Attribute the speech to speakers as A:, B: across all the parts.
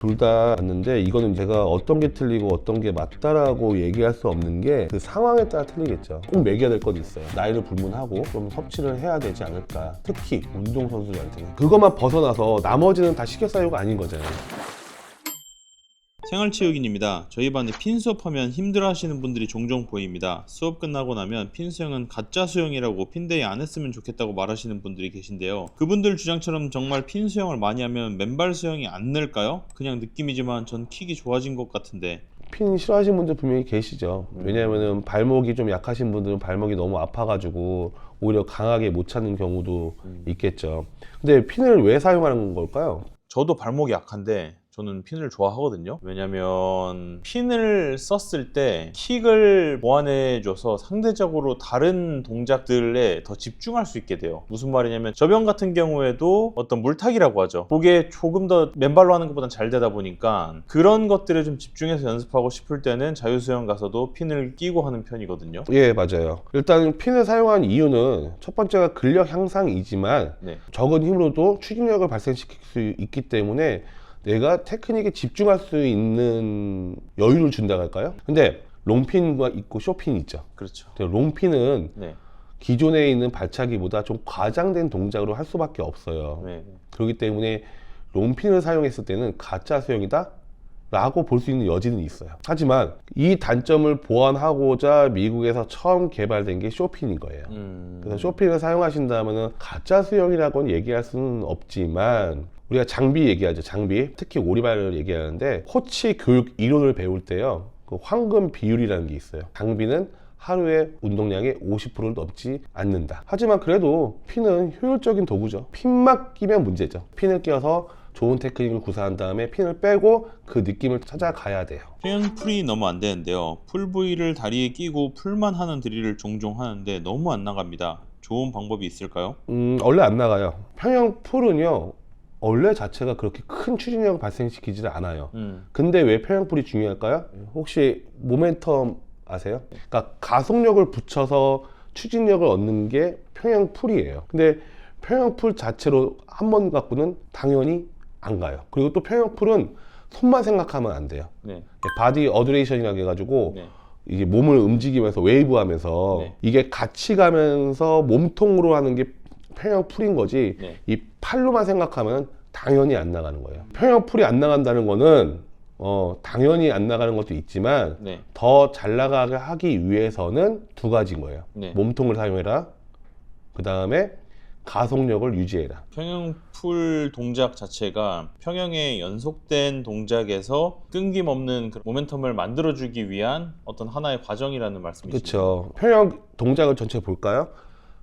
A: 둘 다 맞는데 이거는 제가 어떤 게 틀리고 어떤 게 맞다라고 얘기할 수 없는 게 그 상황에 따라 틀리겠죠. 꼭 먹여야 될 건 있어요. 나이를 불문하고 좀 섭취를 해야 되지 않을까. 특히 운동선수들한테는 그것만 벗어나서 나머지는 다 식이요가 아닌 거잖아요.
B: 생활체육인입니다. 저희 반에 핀 수업하면 힘들어하시는 분들이 종종 보입니다. 수업 끝나고 나면 핀 수영은 가짜 수영이라고 핀데이 안 했으면 좋겠다고 말하시는 분들이 계신데요. 그분들 주장처럼 정말 핀 수영을 많이 하면 맨발 수영이 안 늘까요? 그냥 느낌이지만 전 킥이 좋아진 것 같은데.
A: 핀 싫어하시는 분들 분명히 계시죠. 왜냐하면 발목이 좀 약하신 분들은 발목이 너무 아파가지고 오히려 강하게 못 찾는 경우도 있겠죠. 근데 핀을 왜 사용하는 걸까요?
B: 저도 발목이 약한데 저는 핀을 좋아하거든요. 왜냐면 핀을 썼을 때 킥을 보완해줘서 상대적으로 다른 동작들에 더 집중할 수 있게 돼요. 무슨 말이냐면 저병 같은 경우에도 어떤 물타기라고 하죠. 그게 조금 더 맨발로 하는 것보다 잘 되다 보니까 그런 것들에 좀 집중해서 연습하고 싶을 때는 자유수영 가서도 핀을 끼고 하는 편이거든요.
A: 예, 맞아요. 일단 핀을 사용한 이유는 첫 번째가 근력 향상이지만
B: 네.
A: 적은 힘으로도 추진력을 발생시킬 수 있기 때문에 내가 테크닉에 집중할 수 있는 여유를 준다고 할까요? 근데 롱핀과 있고 쇼핀이 있죠.
B: 그렇죠.
A: 근데 롱핀은
B: 네.
A: 기존에 있는 발차기보다 좀 과장된 동작으로 할 수밖에 없어요.
B: 네.
A: 그렇기 때문에 롱핀을 사용했을 때는 가짜 수영이다 라고 볼 수 있는 여지는 있어요. 하지만 이 단점을 보완하고자 미국에서 처음 개발된 게 쇼핀인 거예요. 그래서 쇼핀을 사용하신다면 가짜 수영이라고는 얘기할 수는 없지만 우리가 장비 얘기하죠. 장비, 특히 오리발을 얘기하는데 코치 교육 이론을 배울 때요, 그 황금 비율이라는 게 있어요. 장비는 하루에 운동량의 50%를 넘지 않는다. 하지만 그래도 핀은 효율적인 도구죠. 핀만 끼면 문제죠. 핀을 끼워서 좋은 테크닉을 구사한 다음에 핀을 빼고 그 느낌을 찾아가야 돼요.
B: 평형 풀이 너무 안 되는데요. 풀 부위를 다리에 끼고 풀만 하는 드릴을 종종 하는데 너무 안 나갑니다. 좋은 방법이 있을까요?
A: 원래 안 나가요. 평형 풀은요, 원래 자체가 그렇게 큰 추진력을 발생시키지는 않아요. 근데 왜 평형 풀이 중요할까요? 혹시 모멘텀 아세요? 그러니까 가속력을 붙여서 추진력을 얻는 게 평형 풀이에요. 근데 평형 풀 자체로 한 번 갖고는 당연히 안 가요. 그리고 또 평형 풀은 손만 생각하면 안 돼요.
B: 네.
A: 바디 어드레이션이라고 해가지고
B: 네.
A: 이게 몸을 움직이면서 웨이브 하면서
B: 네.
A: 이게 같이 가면서 몸통으로 하는 게 평형 풀인 거지.
B: 네.
A: 이 팔로만 생각하면 당연히 안 나가는 거예요. 평형 풀이 안 나간다는 거는 당연히 안 나가는 것도 있지만
B: 네.
A: 더 잘 나가게 하기 위해서는 두 가지인 거예요.
B: 네.
A: 몸통을 사용해라. 그 다음에 가속력을 유지해라.
B: 평형풀 동작 자체가 평형의 연속된 동작에서 끊김없는 그 모멘텀을 만들어주기 위한 어떤 하나의 과정이라는 말씀이시죠?
A: 그렇죠. 평형 동작을 전체 볼까요?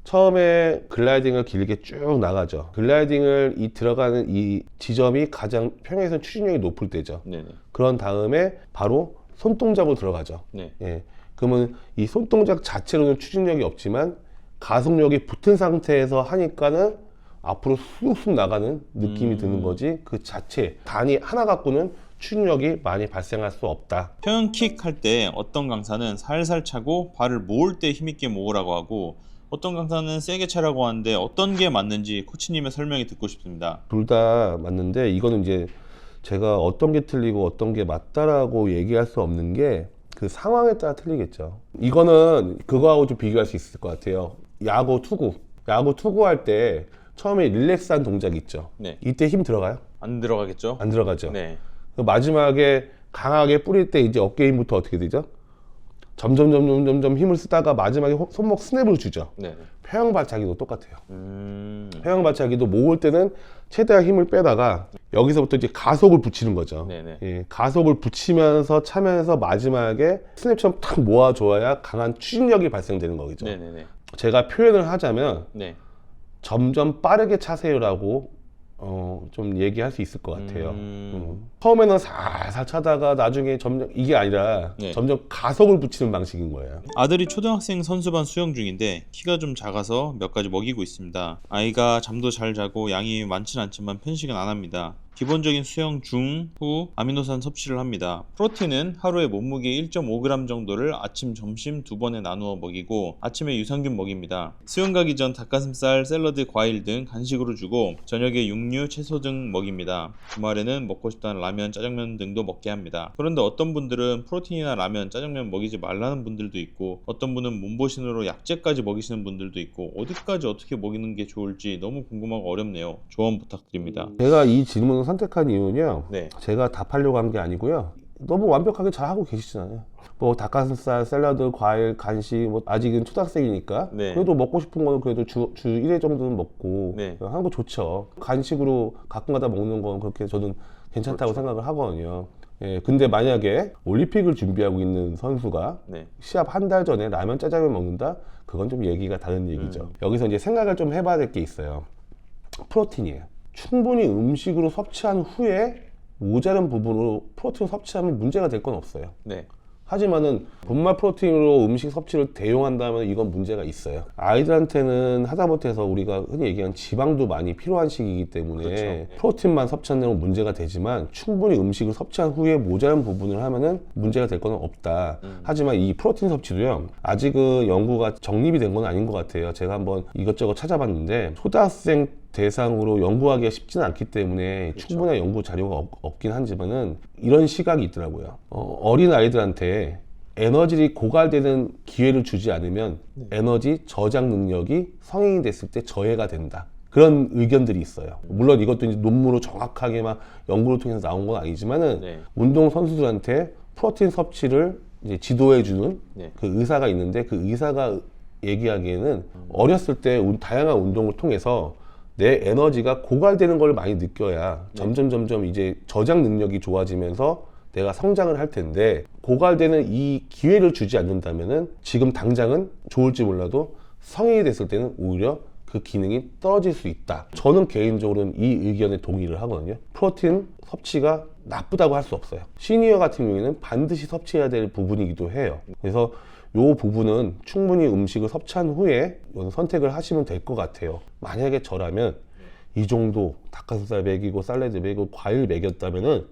A: 처음에 글라이딩을 길게 쭉 나가죠. 글라이딩을 들어가는 이 지점이 가장 평형에서는 추진력이 높을 때죠.
B: 네네.
A: 그런 다음에 바로 손동작으로 들어가죠.
B: 네.
A: 예. 그러면 이 손동작 자체로는 추진력이 없지만 가속력이 붙은 상태에서 하니까는 앞으로 쑥쑥 나가는 느낌이 드는 거지, 그 자체 단위 하나 갖고는 추진력이 많이 발생할 수 없다.
B: 평형킥 할 때 어떤 강사는 살살 차고 발을 모을 때 힘있게 모으라고 하고 어떤 강사는 세게 차라고 하는데 어떤 게 맞는지 코치님의 설명이 듣고 싶습니다.
A: 둘 다 맞는데 이거는 이제 제가 어떤 게 틀리고 어떤 게 맞다라고 얘기할 수 없는 게 그 상황에 따라 틀리겠죠. 이거는 그거하고 좀 비교할 수 있을 것 같아요. 야구 투구 할 때 처음에 릴렉스한 동작 있죠.
B: 네.
A: 이때 힘 들어가요?
B: 안 들어가겠죠?
A: 안 들어가죠.
B: 네.
A: 그 마지막에 강하게 뿌릴 때 이제 어깨 힘부터 어떻게 되죠? 점점 힘을 쓰다가 마지막에 손목 스냅을 주죠.
B: 네.
A: 평형 발차기도 똑같아요. 평형 발차기도 모을 때는 최대한 힘을 빼다가 여기서부터 이제 가속을 붙이는 거죠.
B: 네네.
A: 예, 가속을 붙이면서 차면서 마지막에 스냅처럼 탁 모아줘야 강한 추진력이 발생되는 거겠죠.
B: 네네네.
A: 제가 표현을 하자면
B: 네.
A: 점점 빠르게 차세요라고 좀 얘기할 수 있을 것 같아요. 처음에는 살살 차다가 나중에 점점 이게 아니라
B: 네.
A: 점점 가속을 붙이는 방식인 거예요.
B: 아들이 초등학생 선수반 수영 중인데 키가 좀 작아서 몇 가지 먹이고 있습니다. 아이가 잠도 잘 자고 양이 많진 않지만 편식은 안 합니다. 기본적인 수영 중, 후 아미노산 섭취를 합니다. 프로틴은 하루에 몸무게 1.5g 정도를 아침, 점심 두 번에 나누어 먹이고 아침에 유산균 먹입니다. 수영 가기 전 닭가슴살, 샐러드, 과일 등 간식으로 주고 저녁에 육류, 채소 등 먹입니다. 주말에는 먹고 싶다는 라면, 짜장면 등도 먹게 합니다. 그런데 어떤 분들은 프로틴이나 라면, 짜장면 먹이지 말라는 분들도 있고 어떤 분은 몸보신으로 약재까지 먹이시는 분들도 있고 어디까지 어떻게 먹이는 게 좋을지 너무 궁금하고 어렵네요. 조언 부탁드립니다.
A: 제가 이 질문을 선택한 이유는요.
B: 네.
A: 제가 답하려고 한 게 아니고요. 너무 완벽하게 잘 하고 계시잖아요. 뭐 닭가슴살, 샐러드, 과일, 간식, 뭐 아직은 초등학생이니까
B: 네.
A: 그래도 먹고 싶은 거는 그래도 주 1회 정도는 먹고
B: 네.
A: 하는 거 좋죠. 간식으로 가끔가다 먹는 건 그렇게 저는 괜찮다고 생각을 하거든요. 예, 근데 만약에 올림픽을 준비하고 있는 선수가
B: 네.
A: 시합 한 달 전에 라면, 짜장면 먹는다? 그건 좀 얘기가 다른 얘기죠. 여기서 이제 생각을 좀 해봐야 될 게 있어요. 프로틴이에요. 충분히 음식으로 섭취한 후에 모자른 부분으로 프로틴 섭취하면 문제가 될 건 없어요.
B: 네.
A: 하지만은 분말 프로틴으로 음식 섭취를 대용한다면 이건 문제가 있어요. 아이들한테는 하다못해서 우리가 흔히 얘기하는 지방도 많이 필요한 시기이기 때문에
B: 그렇죠.
A: 프로틴만 섭취한다면 문제가 되지만 충분히 음식을 섭취한 후에 모자란 부분을 하면은 문제가 될 건 없다. 하지만 이 프로틴 섭취도요, 아직은 연구가 정립이 된 건 아닌 것 같아요. 제가 한번 이것저것 찾아봤는데 초등학생 대상으로 연구하기가 쉽지는 않기 때문에
B: 그렇죠.
A: 충분한 연구 자료가 없긴 하지만은 이런 시각이 있더라고요. 어린 아이들한테 에너지를 고갈되는 기회를 주지 않으면 에너지 저장 능력이 성인이 됐을 때 저해가 된다. 그런 의견들이 있어요. 물론 이것도 이제 논문으로 정확하게 막 연구를 통해서 나온 건 아니지만은
B: 네.
A: 운동 선수들한테 프로틴 섭취를 이제 지도해주는
B: 네.
A: 그 의사가 있는데 그 의사가 얘기하기에는 어렸을 때 다양한 운동을 통해서 내 에너지가 고갈되는 걸 많이 느껴야 점점 이제 저장 능력이 좋아지면서 내가 성장을 할 텐데 고갈되는 이 기회를 주지 않는다면은 지금 당장은 좋을지 몰라도 성인이 됐을 때는 오히려 그 기능이 떨어질 수 있다. 저는 개인적으로는 이 의견에 동의를 하거든요. 프로틴 섭취가 나쁘다고 할 수 없어요. 시니어 같은 경우에는 반드시 섭취해야 될 부분이기도 해요. 그래서 이 부분은 충분히 음식을 섭취한 후에 선택을 하시면 될 것 같아요. 만약에 저라면 이 정도 닭가슴살 먹이고 샐러드 먹이고 과일 먹였다면은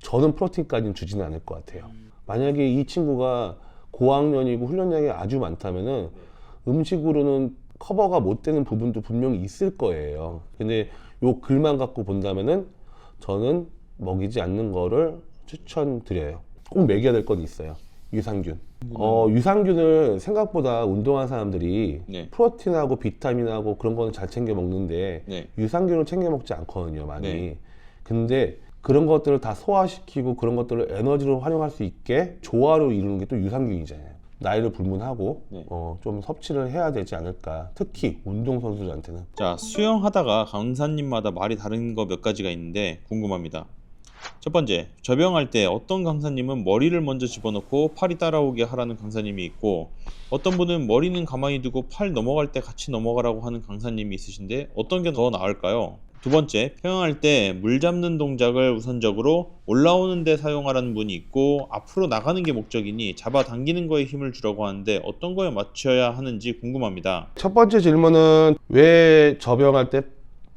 A: 저는 프로틴까지는 주지는 않을 것 같아요. 만약에 이 친구가 고학년이고 훈련량이 아주 많다면은 음식으로는 커버가 못 되는 부분도 분명히 있을 거예요. 근데 요 글만 갖고 본다면은 저는 먹이지 않는 거를 추천드려요. 꼭 먹여야 될 건 있어요. 유산균. 유산균을 생각보다 운동한 사람들이
B: 네.
A: 프로틴하고 비타민하고 그런 거는 잘 챙겨 먹는데
B: 네.
A: 유산균을 챙겨 먹지 않거든요, 많이.
B: 네.
A: 근데 그런 것들을 다 소화시키고 그런 것들을 에너지로 활용할 수 있게 조화로 이루는 게 또 유산균이잖아요. 나이를 불문하고
B: 네.
A: 좀 섭취를 해야 되지 않을까. 특히 운동선수들한테는.
B: 자, 수영하다가 강사님마다 말이 다른 거 몇 가지가 있는데 궁금합니다. 첫 번째, 접영할 때 어떤 강사님은 머리를 먼저 집어넣고 팔이 따라오게 하라는 강사님이 있고 어떤 분은 머리는 가만히 두고 팔 넘어갈 때 같이 넘어가라고 하는 강사님이 있으신데 어떤 게 더 나을까요? 두 번째, 평영할 때 물 잡는 동작을 우선적으로 올라오는 데 사용하라는 분이 있고 앞으로 나가는 게 목적이니 잡아당기는 거에 힘을 주라고 하는데 어떤 거에 맞춰야 하는지 궁금합니다.
A: 첫 번째 질문은 왜 접영할 때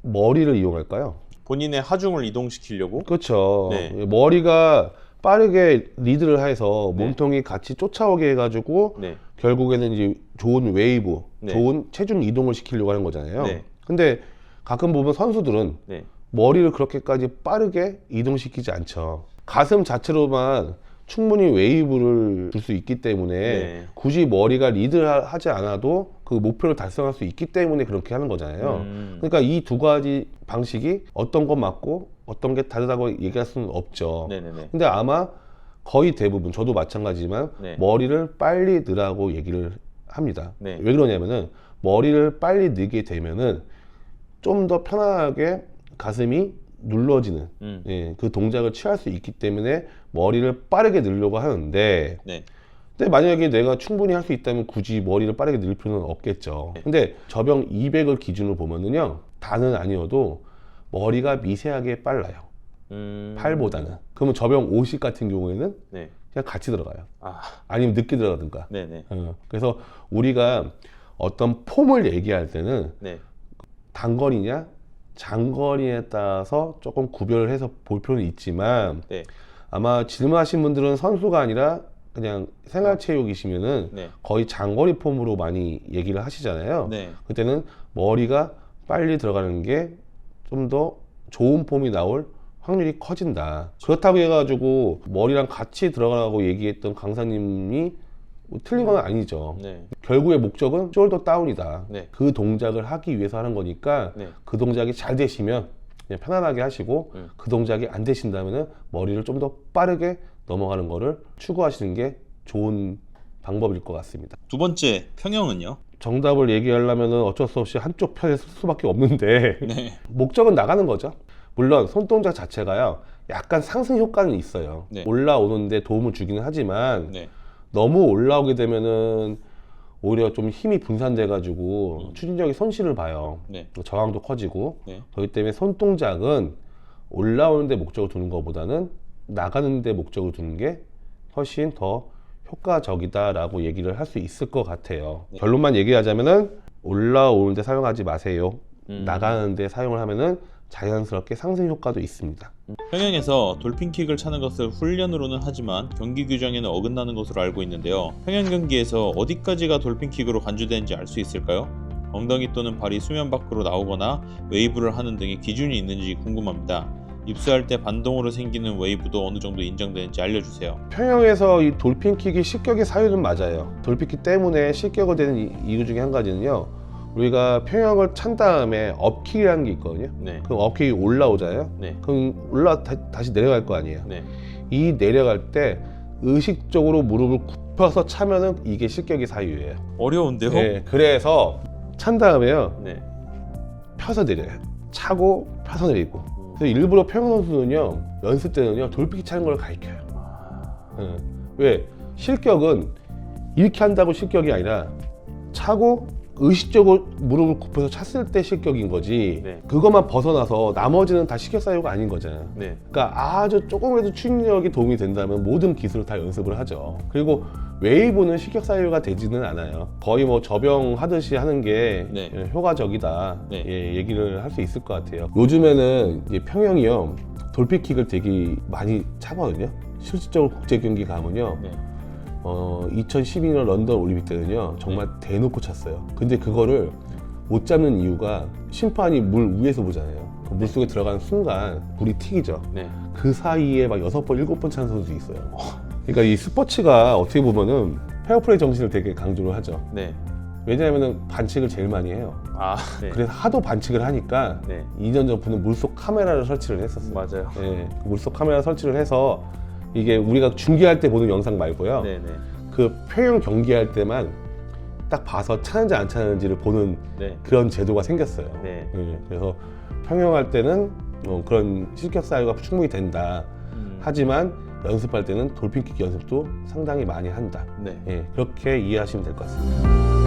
A: 머리를 이용할까요?
B: 본인의 하중을 이동시키려고?
A: 그렇죠.
B: 네.
A: 머리가 빠르게 리드를 해서
B: 네.
A: 몸통이 같이 쫓아오게 해가지고
B: 네.
A: 결국에는 이제 좋은 웨이브,
B: 네.
A: 좋은 체중 이동을 시키려고 하는 거잖아요.
B: 네.
A: 근데 가끔 보면 선수들은
B: 네.
A: 머리를 그렇게까지 빠르게 이동시키지 않죠. 가슴 자체로만 충분히 웨이브를 줄 수 있기 때문에
B: 네.
A: 굳이 머리가 리드하지 않아도 그 목표를 달성할 수 있기 때문에 그렇게 하는 거잖아요. 그러니까 이 두 가지 방식이 어떤 건 맞고 어떤 게 다르다고 얘기할 수는 없죠.
B: 네네네.
A: 근데 아마 거의 대부분, 저도 마찬가지지만
B: 네.
A: 머리를 빨리 넣으라고 얘기를 합니다.
B: 네.
A: 왜 그러냐면은 머리를 빨리 넣게 되면은 좀 더 편안하게 가슴이 눌러지는 그 동작을 취할 수 있기 때문에 머리를 빠르게 넣으려고 하는데
B: 네.
A: 근데 만약에 내가 충분히 할 수 있다면 굳이 머리를 빠르게 넣을 필요는 없겠죠.
B: 네.
A: 근데 접영 200을 기준으로 보면은요, 다는 아니어도 머리가 미세하게 빨라요. 팔보다는. 그러면 접영 50 같은 경우에는
B: 네.
A: 그냥 같이 들어가요.
B: 아,
A: 아니면 늦게 들어가든가.
B: 네네.
A: 그래서 우리가 어떤 폼을 얘기할 때는
B: 네.
A: 단거리냐 장거리에 따라서 조금 구별을 해서 볼 필요는 있지만
B: 네.
A: 아마 질문하신 분들은 선수가 아니라 그냥 생활체육이시면은
B: 네.
A: 거의 장거리 폼으로 많이 얘기를 하시잖아요.
B: 네.
A: 그때는 머리가 빨리 들어가는 게 좀 더 좋은 폼이 나올 확률이 커진다. 그렇다고 해가지고 머리랑 같이 들어가라고 얘기했던 강사님이 뭐 틀린 건 아니죠.
B: 네.
A: 결국의 목적은 숄더 다운이다.
B: 네.
A: 그 동작을 하기 위해서 하는 거니까
B: 네.
A: 그 동작이 잘 되시면 그냥 편안하게 하시고 그 동작이 안 되신다면 머리를 좀 더 빠르게 넘어가는 거를 추구하시는 게 좋은 방법일 것 같습니다.
B: 두 번째 평형은요?
A: 정답을 얘기하려면 어쩔 수 없이 한쪽 편에 쓸 수밖에 없는데
B: 네.
A: 목적은 나가는 거죠. 물론 손동작 자체가요 약간 상승 효과는 있어요.
B: 네.
A: 올라오는데 도움을 주기는 하지만
B: 네.
A: 너무 올라오게 되면은 오히려 좀 힘이 분산돼 가지고 추진력이 손실을 봐요.
B: 네.
A: 저항도 커지고
B: 네.
A: 그렇기 때문에 손동작은 올라오는데 목적을 두는 것보다는 나가는데 목적을 두는 게 훨씬 더 효과적이다라고 얘기를 할 수 있을 것 같아요.
B: 네.
A: 결론만 얘기하자면은 올라오는데 사용하지 마세요. 나가는데 사용을 하면은 자연스럽게 상승 효과도 있습니다.
B: 평영에서 돌핀킥을 차는 것을 훈련으로는 하지만 경기 규정에는 어긋나는 것으로 알고 있는데요. 평영 경기에서 어디까지가 돌핀킥으로 간주되는지 알 수 있을까요? 엉덩이 또는 발이 수면 밖으로 나오거나 웨이브를 하는 등의 기준이 있는지 궁금합니다. 입수할 때 반동으로 생기는 웨이브도 어느 정도 인정되는지 알려주세요.
A: 평영에서 이 돌핀킥이 실격의 사유는 맞아요. 돌핀킥 때문에 실격이 되는 이유 중에 한 가지는요. 우리가 평영을 찬 다음에 업킥이라는 게 있거든요.
B: 네.
A: 그럼 업킥이 올라오잖아요.
B: 네.
A: 그럼 다시 내려갈 거 아니에요.
B: 네.
A: 이 내려갈 때 의식적으로 무릎을 굽혀서 차면은 이게 실격의 사유예요.
B: 어려운데요?
A: 네, 그래서 찬 다음에요.
B: 네.
A: 펴서 내려요. 차고 펴서 내리고. 그래서 일부러 평영 선수는요 연습 때는요 돌핀킥 차는 걸 가르쳐요. 왜? 실격은 이렇게 한다고 실격이 아니라 차고 의식적으로 무릎을 굽혀서 찼을 때 실격인 거지.
B: 네.
A: 그것만 벗어나서 나머지는 다 실격 사유가 아닌 거잖아요.
B: 네.
A: 그러니까 아주 조금이라도 추진력이 도움이 된다면 모든 기술을 다 연습을 하죠. 그리고 웨이브는 실격 사유가 되지는 않아요. 거의 뭐 접영하듯이 하는 게
B: 네.
A: 효과적이다.
B: 네.
A: 예, 얘기를 할 수 있을 것 같아요. 요즘에는 이제 평영이요 돌핀킥을 되게 많이 차거든요. 실질적으로 국제 경기 가면요.
B: 네.
A: 2012년 런던 올림픽 때는요 정말 대놓고 찼어요. 근데 그거를 못 잡는 이유가 심판이 물 위에서 보잖아요. 그 물속에 들어가는 순간 물이 튀기죠.
B: 네.
A: 그 사이에 막 6번, 7번 차는 선수 있어요. 그러니까 이 스포츠가 어떻게 보면은 페어플레이 정신을 되게 강조를 하죠.
B: 네.
A: 왜냐하면 반칙을 제일 많이 해요.
B: 아, 네.
A: 그래서 하도 반칙을 하니까
B: 네.
A: 2년 전부는 물속 카메라를 설치를 했었어요.
B: 맞아요.
A: 예, 그 물속 카메라 설치를 해서 이게 우리가 중계할 때 보는 영상 말고요.
B: 네, 네.
A: 그 평영 경기할 때만 딱 봐서 차는지 안 차는지를 보는
B: 네.
A: 그런 제도가 생겼어요.
B: 네.
A: 예, 그래서 평영할 때는 그런 실격 사유가 충분히 된다. 하지만 연습할 때는 돌핀킥 연습도 상당히 많이 한다.
B: 네.
A: 예, 그렇게 이해하시면 될 것 같습니다.